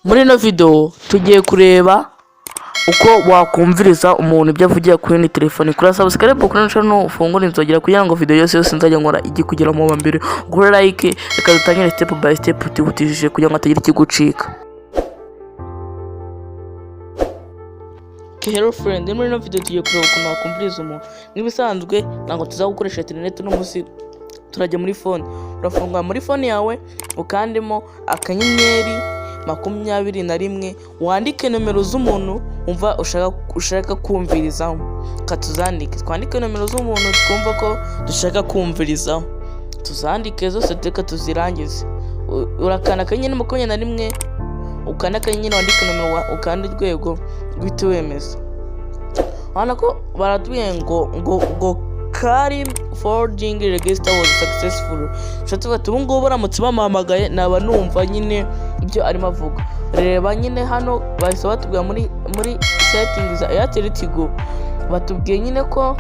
Muri ino video tugiye kureba uko wakumviriza umuntu ibyo avugira kuri telefone. Kuri subscribe kuri channel ufungura inzogera kugira ngo video yose nzajya nkora igi kugira mu mbere. Gura like reka dutangire step by step tihutishije kugira ngo atagira ikigucika. Hello friend, muri ino video tugiye kureba ukuntu wakumviriza umuntu. Nibisanzwe ntabwo tuzagukoresha internet no musi turajya muri phone. Urafunga muri phone yawe ukandemo akanyenyeri 21 wandike nomero z'umuntu umva ushaka kumvirizaho. Katuzandike twandike nomero z'umuntu twumva ko dushaka kumvirizaho, tuzandike zose teka tuzirangize. Urakana akanyenyeri 21 ukana akanyenyeri wandike nomero ukanda urwego gwite wemeza. Hano ko baratubwiye ngo Karim forging register was successful. Shatse tungo baramutse bamuhamagaye naba numva nyine ibyo arimo avuga. Reba nyine hano bahise batubwira muri settings za Airtel Tigo batubwiye nyine ko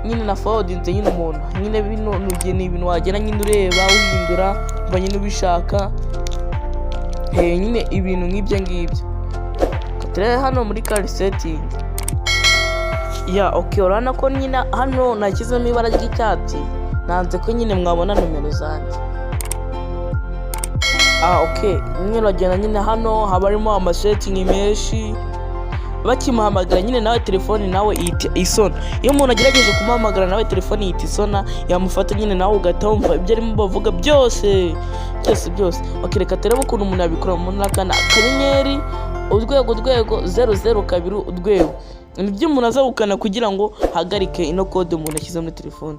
nyine na forwarding nyine umuntu nyine bino nugene ibintu wagena nyine ureba uhindura mba nyine ubishaka nyine ibintu nk'ibyo ngibyo. Katere hano muri card setting okay, urana ko nyine hano nakizemo ibara ry'icyatsi nanze ko nyine mwabona nomero zanjye. Okay, nyine uragenda nyine hano habarimo amasetting menshi. Bakimuhamagara nyine nawe telefone nawe isona. Iyo umuntu agerageje kumuhamagara nawe telefone isona yamufata nyine nawe ugatumva ibyo arimo bavuga byose. Okay, reka tereba ukuntu umuntu yabikora mu nakana akanyenyeri urwego 002 urwego. Nibyo umuntu azabukana kugira ngo hagarike ino code umuntu ashyize muri telefone.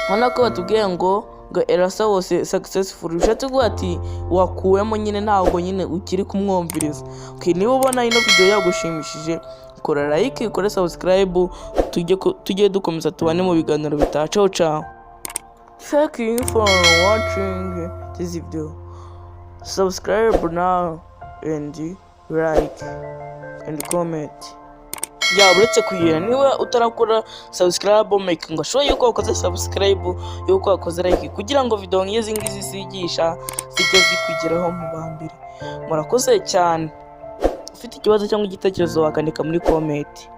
Hano ko batubwiye ngo erasa wose successful. Ushatse kuvuga ati wakuwemo nyine ntabwo nyine ukiri kumwumviriza. Okay, niba ubona ino video yagushimishije kora like, kora subscribe, tujye dukomeza tubane mu biganiro bitaha. Ciao. Thank you for watching this video. Subscribe now and like and comment. Uretse kuyira niwe utarakora subscribe make ngo show yuko wakoze subscribe yuko wakoze like kugira ngo video nk'izi ngizi zigisha zijye zikwigeraho mu bambere. Murakoze cyane. Ufite ikibazo cyangwa igitekerezo wakandika muri comment.